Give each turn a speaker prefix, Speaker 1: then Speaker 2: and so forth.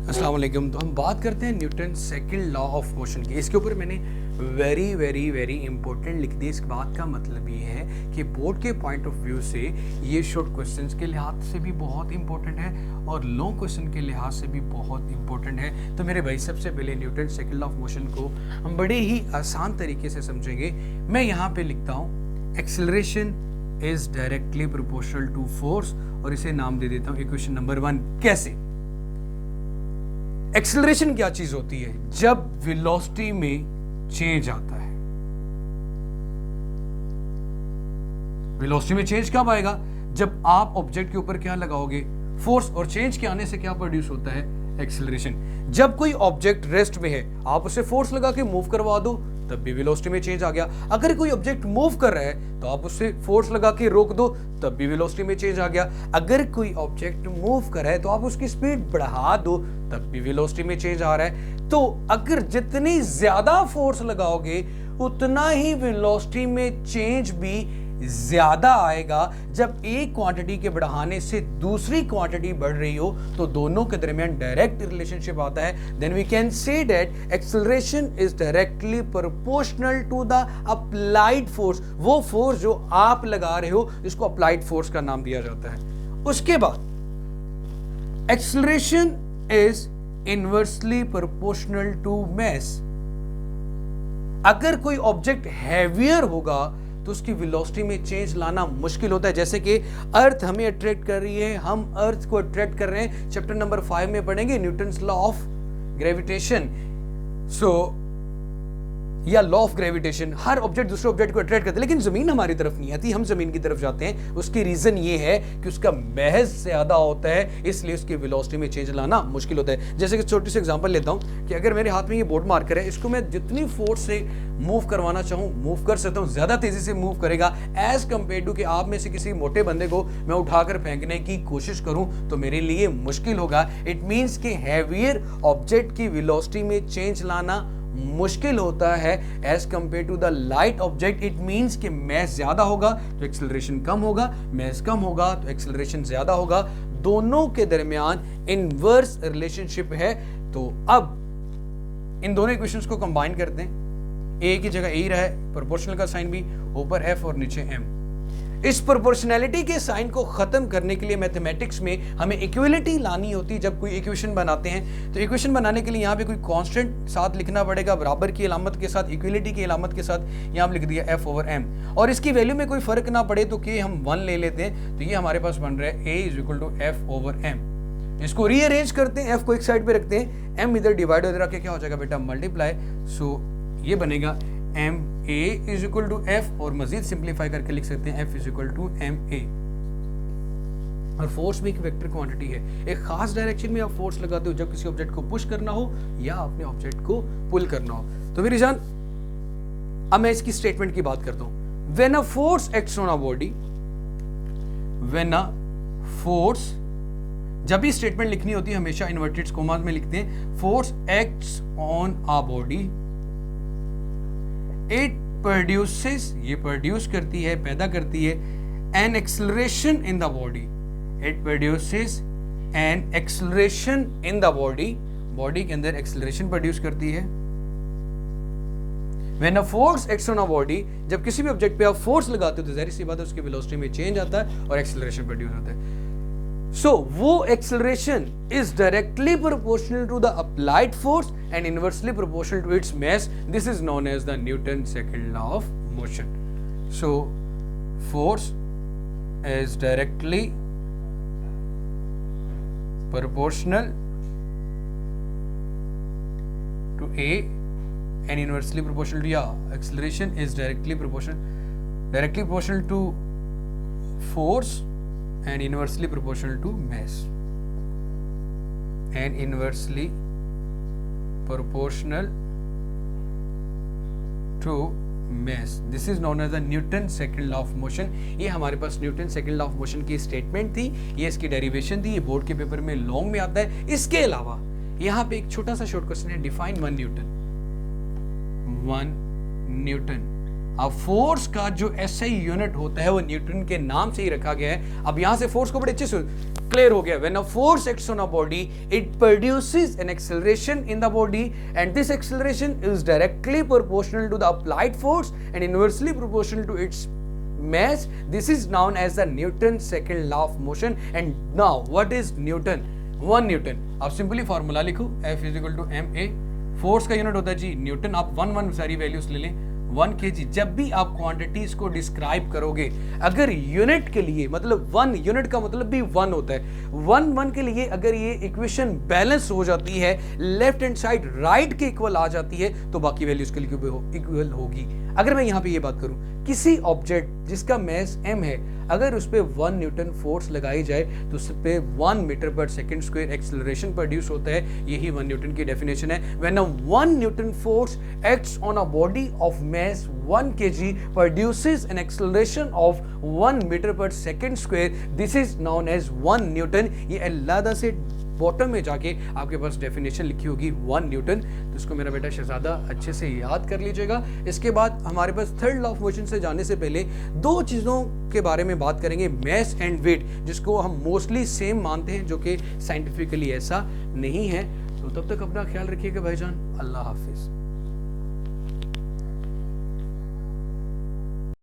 Speaker 1: अस्सलाम वालेकुम। तो हम बात करते हैं Newton second law of motion की। इसके ऊपर मैंने वेरी वेरी वेरी इंपॉर्टेंट लिख दी। इस बात का मतलब ये है कि बोर्ड के पॉइंट ऑफ व्यू से ये शॉर्ट क्वेश्चंस के लिहाज से भी बहुत इंपॉर्टेंट है और लॉन्ग क्वेश्चन के लिहाज से भी बहुत इंपॉर्टेंट है। तो मेरे भाई सबसे पहले Newton second law of motion को हम बड़े ही आसान तरीके से समझेंगे। मैं यहाँ पे लिखता हूँ acceleration is directly proportional to force और इसे नाम दे देता हूँ इक्वेशन नंबर 1। कैसे? एक्सेलरेशन क्या चीज होती है? जब वेलोसिटी में चेंज आता है। वेलोसिटी में चेंज कब आएगा? जब आप ऑब्जेक्ट के ऊपर क्या लगाओगे? फोर्स। और चेंज के आने से क्या प्रोड्यूस होता है? एक्सेलरेशन। जब कोई ऑब्जेक्ट रेस्ट में है, आप उसे फोर्स लगा के मूव करवा दो, तब भी वेलोसिटी में चेंज आ गया। अगर कोई ऑब्जेक्ट मूव कर रहा है तो आप उससे फोर्स लगा के रोक दो, तब भी वेलोसिटी में चेंज आ गया। अगर कोई ऑब्जेक्ट मूव कर रहा है तो आप उसकी स्पीड बढ़ा दो, तब भी वेलोसिटी में चेंज आ रहा है। तो अगर जितनी ज्यादा फोर्स लगाओगे उतना ही वेलोसिटी में चेंज भी ज्यादा आएगा। जब एक क्वांटिटी के बढ़ाने से दूसरी क्वांटिटी बढ़ रही हो तो दोनों के दरमियान डायरेक्ट रिलेशनशिप आता है। Then we can say that acceleration is directly proportional to the applied force. वो फोर्स जो आप लगा रहे हो इसको अप्लाइड फोर्स का नाम दिया जाता है। उसके बाद acceleration is inversely proportional to mass. अगर कोई ऑब्जेक्ट हैवियर होगा तो उसकी वेलोसिटी में चेंज लाना मुश्किल होता है। जैसे कि अर्थ हमें अट्रैक्ट कर रही है, हम अर्थ को अट्रैक्ट कर रहे हैं। चैप्टर नंबर 5 में पढ़ेंगे न्यूटन्स लॉ ऑफ ग्रेविटेशन। या law of gravitation. Her object दूसरे ऑब्जेक्ट को अट्रैक्ट करता है, लेकिन जमीन हमारी तरफ नहीं आती, हम जमीन की तरफ जाते हैं। उसकी रीजन ये है कि उसका महज ज्यादा होता है, इसलिए उसकी वेलोसिटी में चेंज लाना मुश्किल होता है। जैसे कि छोटी सी एग्जांपल लेता हूं कि अगर मेरे हाथ में ये बोर्ड मार्कर है, इसको मैं जितनी फोर्स से मूव करवाना चाहूं मूव कर सकता हूं, ज्यादा तेजी से मूव करेगा एज कंपेयर टू कि आप में से किसी मोटे बंदे को मैं उठाकर फेंकने की कोशिश करूं तो मेरे लिए मुश्किल होगा। इट मींस कि हैवियर ऑब्जेक्ट की वेलोसिटी में चेंज लाना मुश्किल होता है as compare to the light object. It means कि मैस ज्यादा होगा तो एक्सेलरेशन कम होगा, मैस कम होगा तो एक्सेलरेशन ज्यादा होगा। दोनों के दरमियान इनवर्स रिलेशनशिप है। तो अब इन दोनों इक्वेशंस को कंबाइन करते हैं। ए की जगह ए रहा है, प्रोपोर्शनल का साइन भी, ऊपर एफ और नीचे एम। इस प्रोपोर्शनैलिटी के साइन को खत्म करने के लिए मैथमेटिक्स में हमें इक्वलिटी लानी होती है। जब कोई इक्वेशन बनाते हैं तो इक्वेशन बनाने के लिए यहाँ पे कोई कांस्टेंट साथ लिखना पड़ेगा, बराबर की अलामत के साथ, इक्वलिटी की अलामत के साथ। यहाँ लिख दिया एफ ओवर एम और इसकी वैल्यू में कोई फर्क ना पड़े तो के हम 1 ले लेते हैं। तो ये हमारे पास बन रहा है a is equal to f over m. इसको रीअरेंज करते हैं, एफ को एक साइड पे रखते हैं, एम इधर डिवाइड हो रखे क्या हो जाएगा बेटा? मल्टीप्लाई। सो ये बनेगा m a is equal to F और मजीद सिंप्लीफाई करके लिख सकते हैं F is equal to m a. और फोर्स भी एक वेक्टर क्वांटिटी है। एक खास डायरेक्शन में आप फोर्स लगाते हो जब किसी ऑब्जेक्ट को पुश करना हो या अपने ऑब्जेक्ट को पुल करना हो। तो मेरी जान, अब मैं इसकी स्टेटमेंट की बात करता हूं। When a force acts on a body, when a force, जब भी स्टेटमेंट लिखनी होती है हमेशा इन्वर्टेड कोमास में लिखते हैं। Force acts on a body, it produces, ये प्रोड्यूस करती है, पैदा करती है, N acceleration in the body. It produces an acceleration in the body, body के अंदर एक्सेलरेशन प्रोड्यूस करती है। When a force acts on a body, जब किसी भी ऑब्जेक्ट पे आप फोर्स लगाते हो तो जाहिर सी बात है उसकी वेलोसिटी में चेंज आता है और एक्सेलरेशन प्रोड्यूस होता है। So, वो acceleration is directly proportional to the applied force and inversely proportional to its mass. This is known as the Newton's second law of motion. So, force is directly proportional to A and inversely proportional to, acceleration is directly proportional to force and inversely proportional to mass, and inversely proportional to mass. This is known as the Newton second law of motion. ये हमारे पास Newton second law of motion की statement थी, ये इसकी derivation थी, ये board के पेपर में लॉन्ग में आता है। इसके अलावा यहाँ पे एक छोटा सा शॉर्ट क्वेश्चन है, डिफाइन 1 न्यूटन। 1 न्यूटन, अब फोर्स का जो एसआई यूनिट होता है वो न्यूटन के नाम से ही रखा गया है। अब यहां से फोर्स को बड़े अच्छे से क्लियर हो गया? When a force acts on a body it produces an acceleration in the body and this acceleration is directly proportional to the applied force and inversely proportional to its mass. This is known as the Newton's second law of motion. And now what is Newton? 1 Newton, आप simply formula लिखो F is equal to ma, force का unit होता है जी Newton, आप 1 सारी values ले लें, 1 kg। जब भी आप क्वांटिटीज को डिस्क्राइब करोगे, अगर यूनिट के लिए मतलब 1 यूनिट का मतलब भी 1 होता है, 1 के लिए अगर ये इक्वेशन बैलेंस हो जाती है, लेफ्ट हैंड साइड राइट के इक्वल आ जाती है, तो बाकी वैल्यूज के लिए इक्वल होगी। अगर मैं यहाँ पे ये बात करूं, किसी ऑब्जेक्ट जिसका मैस m है, अगर उस पर 1 न्यूटन फोर्स लगाई जाए तो उस पर 1 मीटर पर सेकेंड स्क्वायर एक्सेलरेशन प्रोड्यूस होता है। यही 1 न्यूटन की डेफिनेशन है। When a 1 Newton force acts on a body of mass 1 kg produces an acceleration of 1 meter per second square. This is known as 1 Newton. ये अलग से bottom में जाके आपके पास डेफिनेशन लिखी होगी 1 न्यूटन, तो इसको मेरा बेटा शहजादा अच्छे से याद कर लीजिएगा। इसके बाद हमारे पास थर्ड लॉ ऑफ मोशन से जाने से पहले 2 चीज़ों के बारे में बात करेंगे, मैस एंड वेट, जिसको हम मोस्टली सेम मानते हैं, जो कि साइंटिफिकली ऐसा नहीं है। तो तब तक अपना ख्याल रखिएगा भाईजान। अल्लाह हाफिज़।